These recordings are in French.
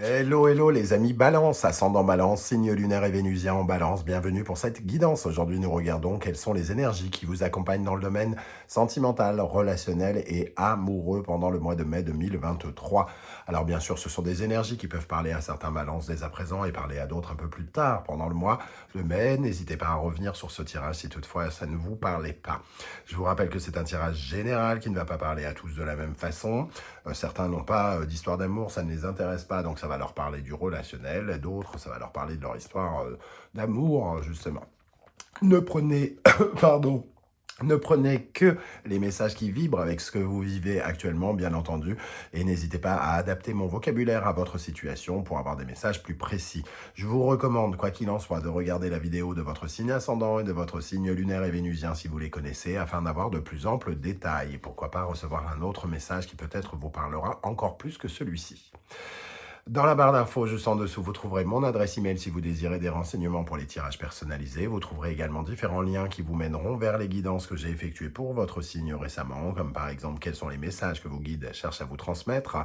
Hello, hello les amis Balance, ascendant Balance, signe lunaire et vénusien en Balance, bienvenue pour cette guidance. Aujourd'hui nous regardons quelles sont les énergies qui vous accompagnent dans le domaine sentimental, relationnel et amoureux pendant le mois de mai 2023. Alors bien sûr ce sont des énergies qui peuvent parler à certains Balances dès à présent et parler à d'autres un peu plus tard pendant le mois de mai. N'hésitez pas à revenir sur ce tirage si toutefois ça ne vous parlait pas. Je vous rappelle que c'est un tirage général qui ne va pas parler à tous de la même façon. Certains n'ont pas d'histoire d'amour, ça ne les intéresse pas, donc ça va leur parler du relationnel. D'autres, ça va leur parler de leur histoire d'amour, justement. Ne prenez, pardon, ne prenez que les messages qui vibrent avec ce que vous vivez actuellement, bien entendu, et n'hésitez pas à adapter mon vocabulaire à votre situation pour avoir des messages plus précis. Je vous recommande, quoi qu'il en soit, de regarder la vidéo de votre signe ascendant et de votre signe lunaire et vénusien si vous les connaissez, afin d'avoir de plus amples détails. Et pourquoi pas recevoir un autre message qui peut-être vous parlera encore plus que celui-ci. Dans la barre d'infos juste en dessous, vous trouverez mon adresse email si vous désirez des renseignements pour les tirages personnalisés. Vous trouverez également différents liens qui vous mèneront vers les guidances que j'ai effectuées pour votre signe récemment, comme par exemple quels sont les messages que vos guides cherchent à vous transmettre,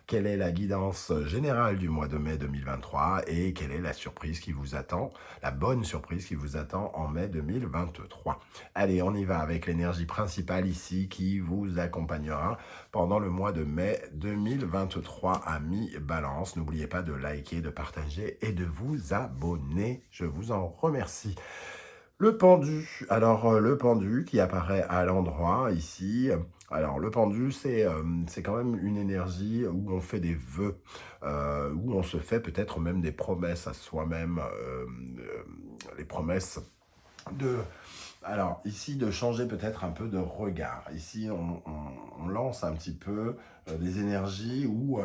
quelle est la guidance générale du mois de mai 2023 et quelle est la surprise qui vous attend, la bonne surprise qui vous attend en mai 2023. Allez, on y va avec l'énergie principale ici qui vous accompagnera pendant le mois de mai 2023 à mi-balance. N'oubliez pas de liker, de partager et de vous abonner. Je vous en remercie. Le pendu, alors le pendu qui apparaît à l'endroit ici, alors le pendu c'est quand même une énergie où on fait des vœux, où on se fait peut-être même des promesses à soi-même, les promesses de... Alors ici de changer peut-être un peu de regard, ici on lance un petit peu des énergies où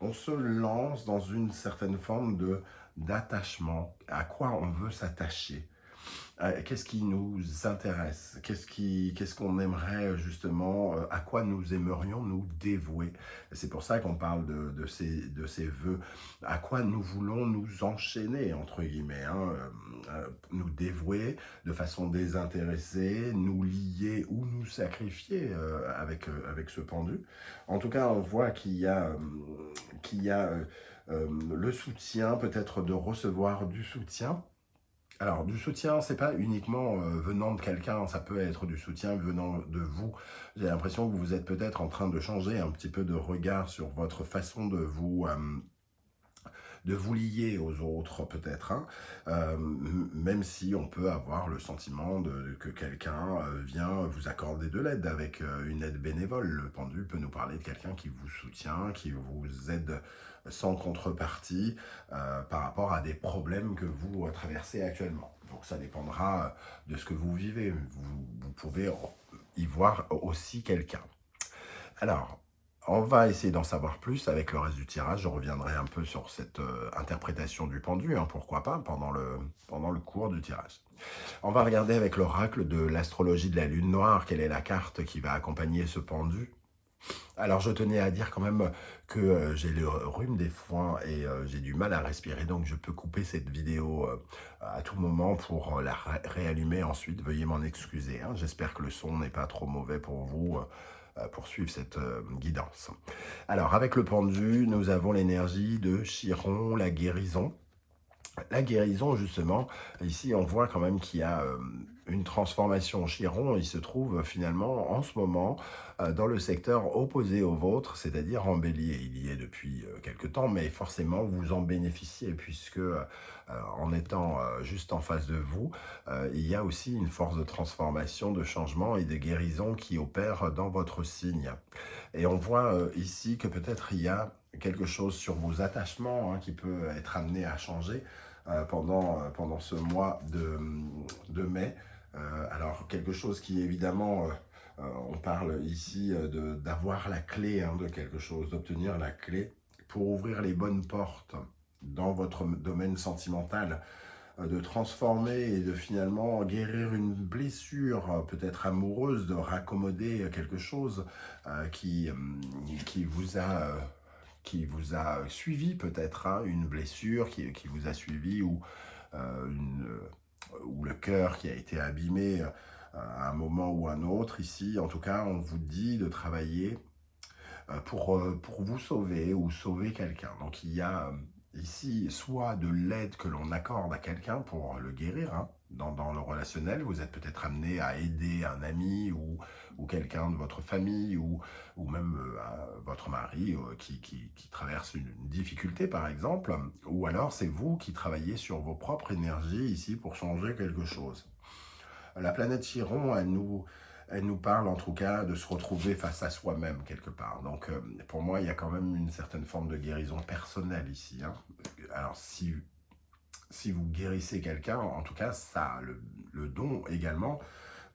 on se lance dans une certaine forme d'attachement. À quoi on veut s'attacher? Qu'est-ce qui nous intéresse? Qu'est-ce qu'on aimerait justement, à quoi nous aimerions nous dévouer? C'est pour ça qu'on parle de ces vœux. À quoi nous voulons nous enchaîner, entre guillemets, hein, nous dévouer de façon désintéressée, nous lier ou nous sacrifier avec ce pendu. En tout cas, on voit qu'il y a le soutien, peut-être de recevoir du soutien. Alors, du soutien, c'est pas uniquement venant de quelqu'un, ça peut être du soutien venant de vous. J'ai l'impression que vous êtes peut-être en train de changer un petit peu de regard sur votre façon de vous lier aux autres peut-être, hein. Même si on peut avoir le sentiment que quelqu'un vient vous accorder de l'aide avec une aide bénévole. Le pendu peut nous parler de quelqu'un qui vous soutient, qui vous aide sans contrepartie par rapport à des problèmes que vous traversez actuellement. Donc ça dépendra de ce que vous vivez. Vous pouvez y voir aussi quelqu'un. Alors, on va essayer d'en savoir plus avec le reste du tirage. Je reviendrai un peu sur cette interprétation du pendu, hein, pourquoi pas, pendant le cours du tirage. On va regarder avec l'oracle de l'astrologie de la lune noire, quelle est la carte qui va accompagner ce pendu. Alors, je tenais à dire quand même que j'ai le rhume des foins et j'ai du mal à respirer, donc je peux couper cette vidéo à tout moment pour la réallumer ensuite. Veuillez m'en excuser, hein. J'espère que le son n'est pas trop mauvais pour vous pour suivre cette guidance. Alors, avec le pendu, nous avons l'énergie de Chiron, la guérison. La guérison, justement, ici, on voit quand même qu'il y a une transformation. Chiron, il se trouve finalement en ce moment dans le secteur opposé au vôtre, c'est-à-dire en bélier. Il y est depuis quelque temps, mais forcément, vous en bénéficiez, puisque en étant juste en face de vous, il y a aussi une force de transformation, de changement et de guérison qui opère dans votre signe. Et on voit ici que peut-être il y a quelque chose sur vos attachements hein, qui peut être amené à changer pendant ce mois de mai. Alors, quelque chose qui évidemment, on parle ici d'avoir la clé hein, de quelque chose, d'obtenir la clé pour ouvrir les bonnes portes dans votre domaine sentimental, de transformer et de finalement guérir une blessure peut-être amoureuse, de raccommoder quelque chose qui vous a suivi peut-être, hein, une blessure qui vous a suivi ou le cœur qui a été abîmé à un moment ou un autre. Ici, en tout cas, on vous dit de travailler pour vous sauver ou sauver quelqu'un. Donc il y a ici soit de l'aide que l'on accorde à quelqu'un pour le guérir, hein, dans le relationnel. Vous êtes peut-être amené à aider un ami ou quelqu'un de votre famille ou même votre mari qui traverse une difficulté par exemple. Ou alors c'est vous qui travaillez sur vos propres énergies ici pour changer quelque chose. La planète Chiron, elle nous parle en tout cas de se retrouver face à soi-même quelque part. Donc pour moi, il y a quand même une certaine forme de guérison personnelle ici, hein. Alors si vous guérissez quelqu'un, en tout cas, ça a le don également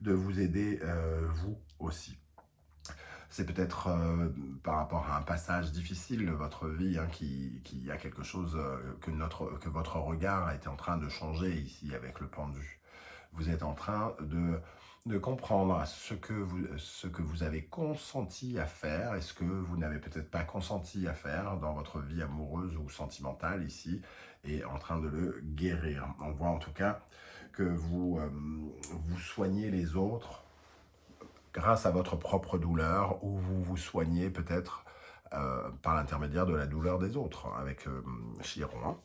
de vous aider vous aussi. C'est peut-être par rapport à un passage difficile de votre vie, hein, qui a quelque chose que votre regard est en train de changer ici avec le pendu. Vous êtes en train de comprendre ce que vous avez consenti à faire et ce que vous n'avez peut-être pas consenti à faire dans votre vie amoureuse ou sentimentale ici, et en train de le guérir. On voit en tout cas que vous soignez les autres grâce à votre propre douleur, ou vous vous soignez peut-être par l'intermédiaire de la douleur des autres, avec Chiron, hein.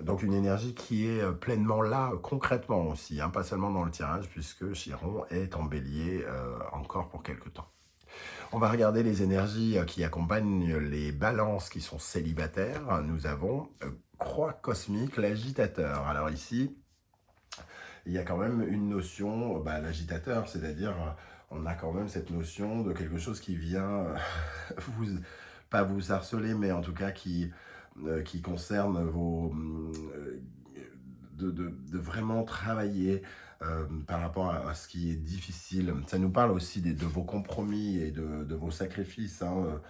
Donc une énergie qui est pleinement là, concrètement aussi, hein, pas seulement dans le tirage, puisque Chiron est en bélier encore pour quelque temps. On va regarder les énergies qui accompagnent les balances qui sont célibataires. Nous avons Croix cosmique, l'agitateur. Alors ici, il y a quand même une notion, l'agitateur, c'est-à-dire on a quand même cette notion de quelque chose qui vient, vous, pas vous harceler, mais en tout cas qui concerne de vraiment travailler par rapport à ce qui est difficile. Ça nous parle aussi de vos compromis et de vos sacrifices, hein,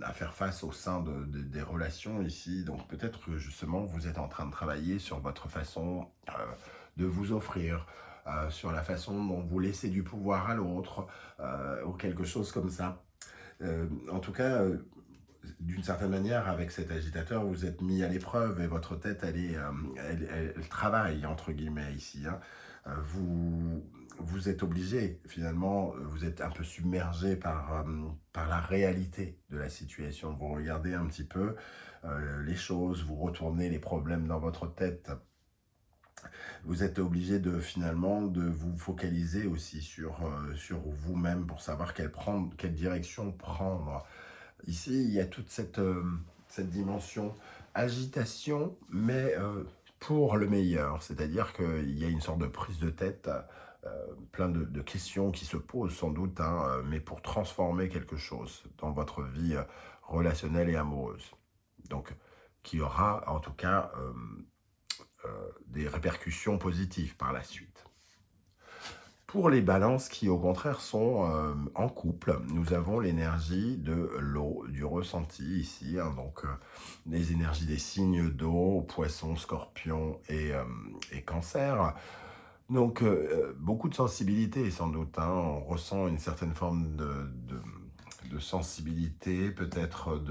à faire face au sein des relations ici. Donc peut-être que justement vous êtes en train de travailler sur votre façon de vous offrir, sur la façon dont vous laissez du pouvoir à l'autre, ou quelque chose comme ça. En tout cas, d'une certaine manière, avec cet agitateur, vous êtes mis à l'épreuve et votre tête, elle travaille, entre guillemets, ici, hein. Vous êtes obligé, finalement, vous êtes un peu submergé par la réalité de la situation. Vous regardez un petit peu les choses, vous retournez les problèmes dans votre tête. Vous êtes obligé finalement de vous focaliser aussi sur vous-même pour savoir quelle direction prendre. Ici, il y a toute cette dimension agitation, mais pour le meilleur. C'est-à-dire qu'il y a une sorte de prise de tête, plein de questions qui se posent sans doute, hein, mais pour transformer quelque chose dans votre vie relationnelle et amoureuse. Donc, qui aura en tout cas des répercussions positives par la suite. Pour les balances qui, au contraire, sont en couple, nous avons l'énergie de l'eau, du ressenti ici, hein, donc les énergies des signes d'eau, poissons, scorpions et cancer. Donc, beaucoup de sensibilité, sans doute, hein, on ressent une certaine forme de sensibilité, peut-être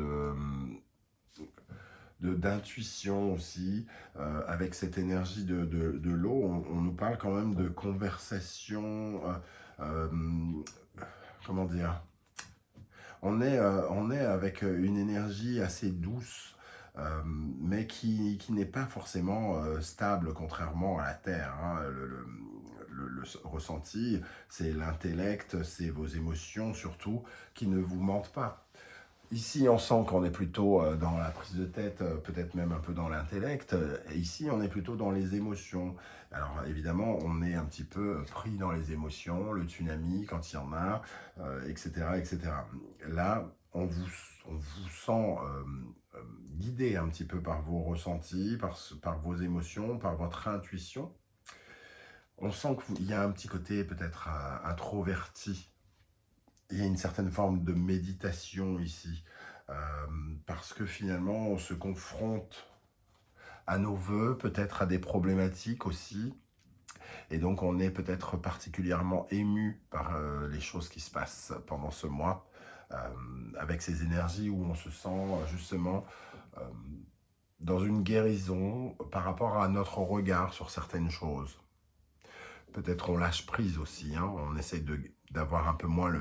d'intuition aussi, avec cette énergie de l'eau. On nous parle quand même de conversation, comment dire, on est avec une énergie assez douce, mais qui n'est pas forcément stable, contrairement à la Terre, hein. Le ressenti, c'est l'intellect, c'est vos émotions surtout, qui ne vous mentent pas. Ici, on sent qu'on est plutôt dans la prise de tête, peut-être même un peu dans l'intellect. Et ici, on est plutôt dans les émotions. Alors, évidemment, on est un petit peu pris dans les émotions, le tsunami, quand il y en a, etc., etc. Là, on vous sent guidé un petit peu par vos ressentis, par vos émotions, par votre intuition. On sent qu'il y a un petit côté peut-être introverti. Il y a une certaine forme de méditation ici, parce que finalement on se confronte à nos vœux, peut-être à des problématiques aussi, et donc on est peut-être particulièrement ému par les choses qui se passent pendant ce mois, avec ces énergies où on se sent justement dans une guérison par rapport à notre regard sur certaines choses. Peut-être on lâche prise aussi, hein, on essaye d'avoir un peu moins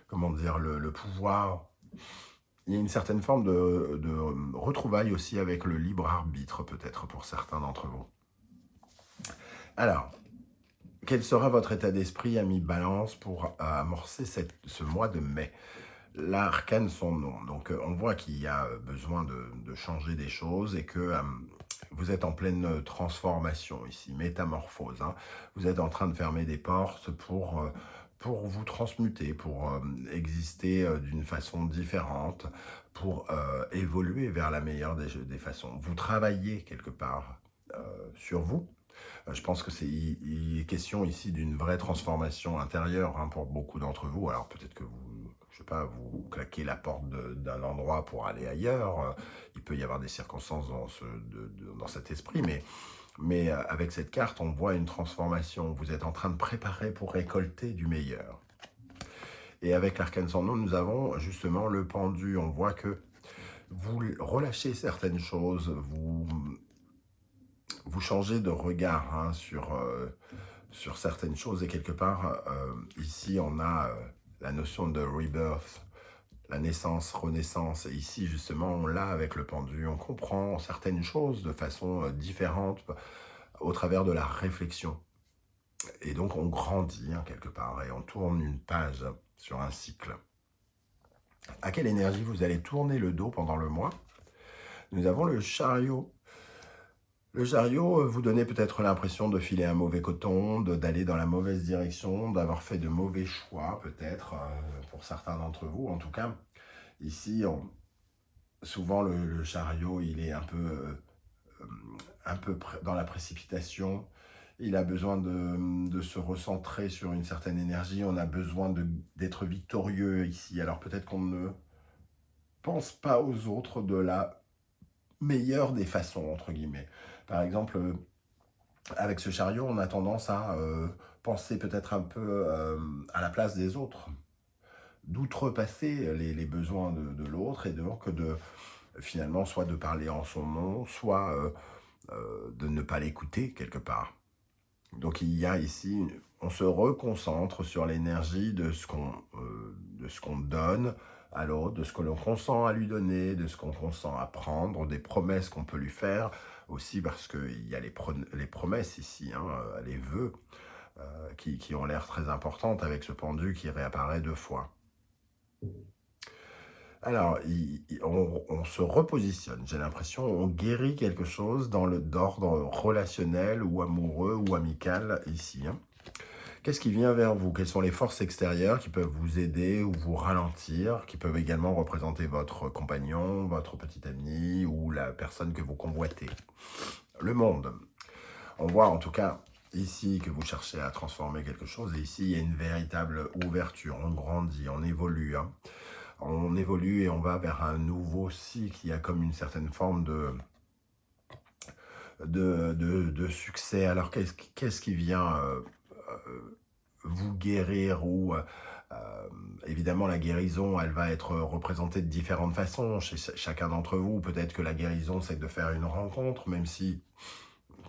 comment dire, le pouvoir. Il y a une certaine forme de retrouvailles aussi avec le libre arbitre, peut-être pour certains d'entre vous. Alors, quel sera votre état d'esprit, ami Balance, pour amorcer ce mois de mai? L'arcane son nom. Donc, on voit qu'il y a besoin de changer des choses et que vous êtes en pleine transformation ici, métamorphose, hein. Vous êtes en train de fermer des portes pour vous transmuter, pour exister d'une façon différente, pour évoluer vers la meilleure des façons. Vous travaillez quelque part sur vous. Je pense que il est question ici d'une vraie transformation intérieure, hein, pour beaucoup d'entre vous. Alors peut-être que vous, je sais pas, vous claquez la porte d'un endroit pour aller ailleurs. Il peut y avoir des circonstances dans cet esprit, mais avec cette carte, on voit une transformation. Vous êtes en train de préparer pour récolter du meilleur. Et avec l'arcane sans nom, nous avons justement le pendu. On voit que vous relâchez certaines choses, vous changez de regard, hein, sur certaines choses. Et quelque part, ici, on a la notion de rebirth, la naissance, renaissance. Et ici, justement, on l'a avec le pendu. On comprend certaines choses de façon différente au travers de la réflexion. Et donc, on grandit, hein, quelque part, et on tourne une page sur un cycle. À quelle énergie vous allez tourner le dos pendant le mois? Nous avons le chariot. Le chariot vous donnez peut-être l'impression de filer un mauvais coton, d'aller dans la mauvaise direction, d'avoir fait de mauvais choix, peut-être, pour certains d'entre vous. En tout cas, ici, souvent le chariot, il est un peu dans la précipitation. Il a besoin de se recentrer sur une certaine énergie. On a besoin d'être victorieux ici. Alors peut-être qu'on ne pense pas aux autres de la meilleure des façons, entre guillemets. Par exemple, avec ce chariot, on a tendance à penser peut-être un peu à la place des autres, d'outrepasser les besoins de l'autre, et donc finalement, soit de parler en son nom, soit de ne pas l'écouter quelque part. Donc il y a ici, on se reconcentre sur l'énergie de ce qu'on donne à l'autre, de ce que l'on consent à lui donner, de ce qu'on consent à prendre, des promesses qu'on peut lui faire, aussi parce qu'il y a les promesses ici, hein, les vœux, qui ont l'air très importantes avec ce pendu qui réapparaît 2 fois. Alors, on se repositionne, j'ai l'impression, on guérit quelque chose d'ordre relationnel ou amoureux ou amical ici, hein. Qu'est-ce qui vient vers vous? Quelles sont les forces extérieures qui peuvent vous aider ou vous ralentir, qui peuvent également représenter votre compagnon, votre petit ami ou la personne que vous convoitez? Le monde. On voit en tout cas ici que vous cherchez à transformer quelque chose, et ici il y a une véritable ouverture, on grandit, on évolue, hein. On évolue et on va vers un nouveau cycle. Il y a comme une certaine forme de succès. Alors qu'est-ce qui vient vous guérir, ou évidemment la guérison, elle va être représentée de différentes façons chez chacun d'entre vous. Peut-être que la guérison, c'est de faire une rencontre, même si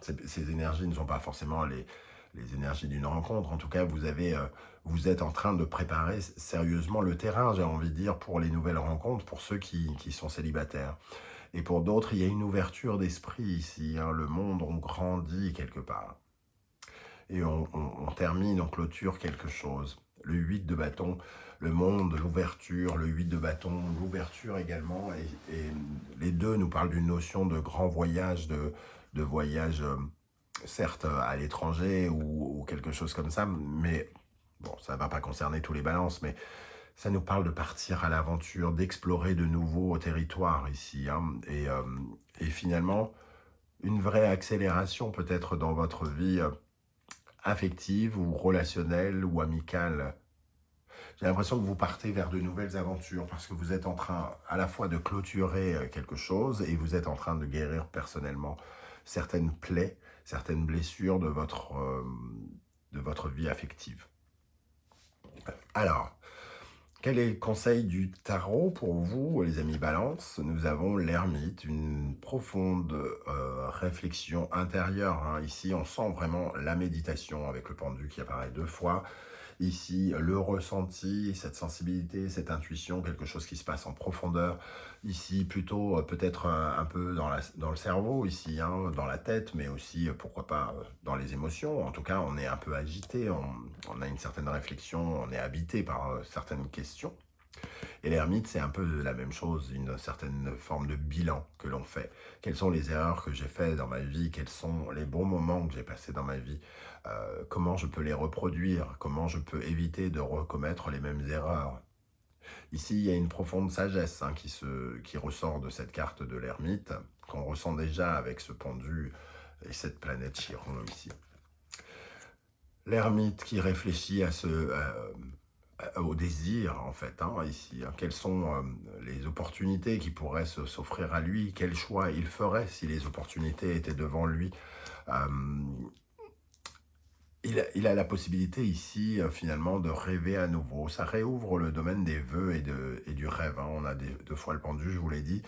ces énergies ne sont pas forcément les énergies d'une rencontre. En tout cas, vous êtes en train de préparer sérieusement le terrain, j'ai envie de dire, pour les nouvelles rencontres, pour ceux qui sont célibataires. Et pour d'autres, il y a une ouverture d'esprit ici, hein. Le monde, on grandit quelque part. Et on termine, on clôture quelque chose. Le 8 de bâton, le monde, l'ouverture, le 8 de bâton, l'ouverture également. Et les deux nous parlent d'une notion de grand voyage, de voyage, certes à l'étranger ou quelque chose comme ça, mais bon, ça ne va pas concerner tous les balances, mais ça nous parle de partir à l'aventure, d'explorer de nouveaux territoires ici, hein. Et finalement, une vraie accélération peut-être dans votre vie affective ou relationnelle ou amicale. J'ai l'impression que vous partez vers de nouvelles aventures parce que vous êtes en train à la fois de clôturer quelque chose et vous êtes en train de guérir personnellement certaines plaies, certaines blessures de votre vie affective. Alors, quel est le conseil du tarot pour vous, les amis Balance? Nous avons l'ermite, une profonde réflexion intérieure, hein. Ici, on sent vraiment la méditation avec le pendu qui apparaît 2 fois. Ici, le ressenti, cette sensibilité, cette intuition, quelque chose qui se passe en profondeur. Ici, plutôt peut-être un peu dans le cerveau, ici, hein, dans la tête, mais aussi, pourquoi pas, dans les émotions. En tout cas, on est un peu agité, on a une certaine réflexion, on est habité par certaines questions. Et l'ermite, c'est un peu la même chose, une certaine forme de bilan que l'on fait. Quelles sont les erreurs que j'ai faites dans ma vie? Quels sont les bons moments que j'ai passés dans ma vie? Comment je peux les reproduire? Comment je peux éviter de recommettre les mêmes erreurs? Ici, il y a une profonde sagesse hein, qui ressort de cette carte de l'ermite, qu'on ressent déjà avec ce pendu et cette planète Chiron ici. L'ermite qui réfléchit au désir, en fait, hein, ici. Hein. Quelles sont les opportunités qui pourraient s'offrir à lui? Quel choix il ferait si les opportunités étaient devant lui? Euh, il a la possibilité ici, finalement, de rêver à nouveau. Ça réouvre le domaine des vœux et du rêve. Hein. On a deux fois le pendu, je vous l'ai dit.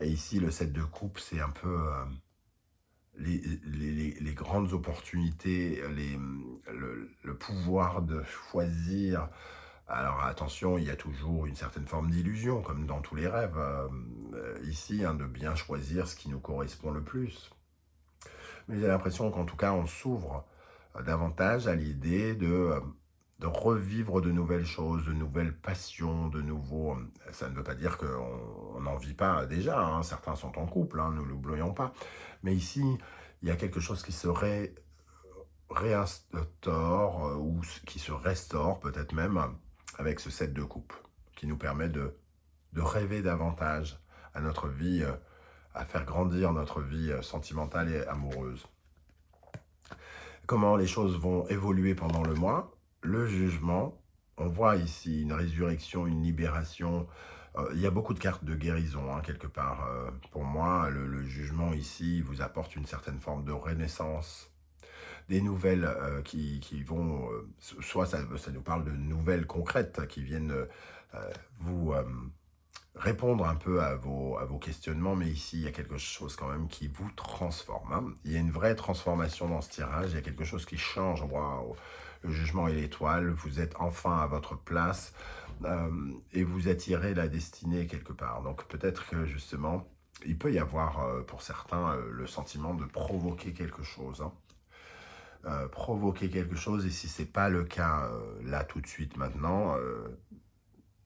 Et ici, le 7 de coupe, c'est un peu les grandes opportunités, le pouvoir de choisir. Alors attention, il y a toujours une certaine forme d'illusion, comme dans tous les rêves. Ici, hein, de bien choisir ce qui nous correspond le plus. Mais j'ai l'impression qu'en tout cas, on s'ouvre davantage à l'idée de revivre de nouvelles choses, de nouvelles passions, de nouveaux... Ça ne veut pas dire qu'on n'en vit pas déjà, hein, certains sont en couple, hein, ne l'oublions pas. Mais ici, il y a quelque chose qui serait réinstaure ou qui se restaure peut-être même avec ce 7 de coupe qui nous permet de rêver davantage à notre vie, à faire grandir notre vie sentimentale et amoureuse. Comment les choses vont évoluer pendant le mois? Le jugement, on voit ici une résurrection, une libération. Il y a beaucoup de cartes de guérison, hein, quelque part. Pour moi, le jugement ici vous apporte une certaine forme de renaissance, des nouvelles qui vont, soit ça nous parle de nouvelles concrètes qui viennent vous répondre un peu à vos questionnements, mais ici, il y a quelque chose quand même qui vous transforme. Hein. Il y a une vraie transformation dans ce tirage, il y a quelque chose qui change. Waouh. Le jugement et l'étoile, vous êtes enfin à votre place et vous attirez la destinée quelque part. Donc peut-être que justement, il peut y avoir pour certains le sentiment de provoquer quelque chose. Hein. Provoquer quelque chose, et si ce n'est pas le cas là tout de suite maintenant,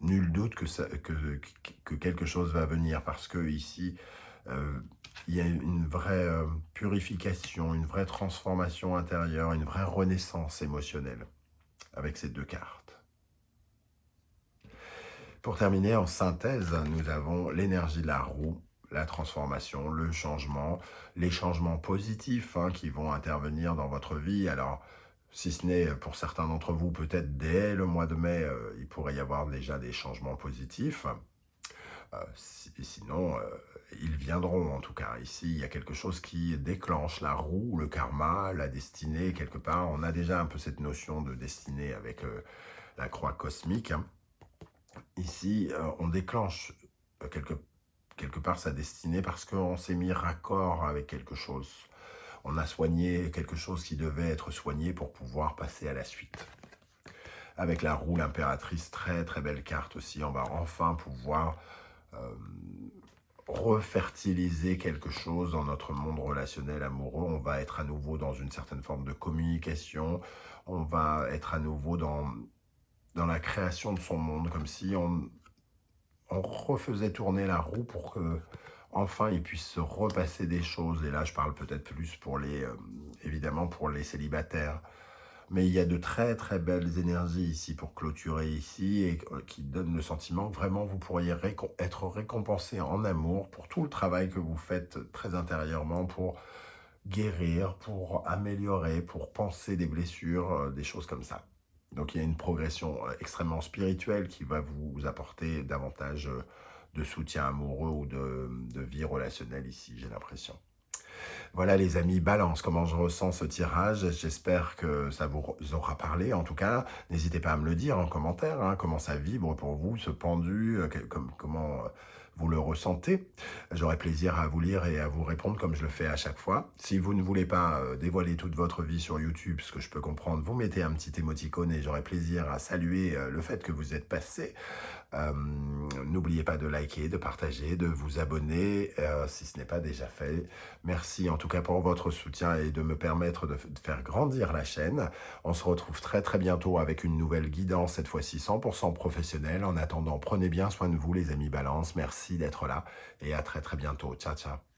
nul doute que quelque chose va venir, parce que ici, il y a une vraie purification, une vraie transformation intérieure, une vraie renaissance émotionnelle avec ces deux cartes. Pour terminer, en synthèse, nous avons l'énergie de la roue, la transformation, le changement, les changements positifs hein, qui vont intervenir dans votre vie. Alors, si ce n'est pour certains d'entre vous, peut-être dès le mois de mai, il pourrait y avoir déjà des changements positifs. Sinon, ils viendront en tout cas. Ici, il y a quelque chose qui déclenche la roue, le karma, la destinée, quelque part. On a déjà un peu cette notion de destinée avec la croix cosmique. Hein. Ici, on déclenche quelque part sa destinée parce qu'on s'est mis raccord avec quelque chose. On a soigné quelque chose qui devait être soigné pour pouvoir passer à la suite. Avec la roue, l'impératrice, très très belle carte aussi. On va enfin pouvoir refertiliser quelque chose dans notre monde relationnel amoureux. On va être à nouveau dans une certaine forme de communication. On va être à nouveau dans la création de son monde, comme si on refaisait tourner la roue pour que enfin il puisse se repasser des choses. Et là, je parle peut-être plus pour évidemment pour les célibataires. Mais il y a de très très belles énergies ici pour clôturer ici et qui donnent le sentiment que vraiment vous pourriez être récompensé en amour pour tout le travail que vous faites très intérieurement pour guérir, pour améliorer, pour penser des blessures, des choses comme ça. Donc il y a une progression extrêmement spirituelle qui va vous apporter davantage de soutien amoureux ou de vie relationnelle ici, j'ai l'impression. Voilà les amis, balance, comment je ressens ce tirage. J'espère que ça vous aura parlé. En tout cas, n'hésitez pas à me le dire en commentaire, hein, comment ça vibre pour vous, ce pendu, comment vous le ressentez. J'aurai plaisir à vous lire et à vous répondre comme je le fais à chaque fois. Si vous ne voulez pas dévoiler toute votre vie sur YouTube, ce que je peux comprendre, vous mettez un petit émoticône et j'aurai plaisir à saluer le fait que vous êtes passé. N'oubliez pas de liker, de partager, de vous abonner si ce n'est pas déjà fait. Merci en tout cas pour votre soutien et de me permettre de faire grandir la chaîne. On se retrouve très très bientôt avec une nouvelle guidance, cette fois-ci 100% professionnelle. En attendant, prenez bien soin de vous les amis Balance. Merci d'être là et à très très bientôt. Ciao ciao.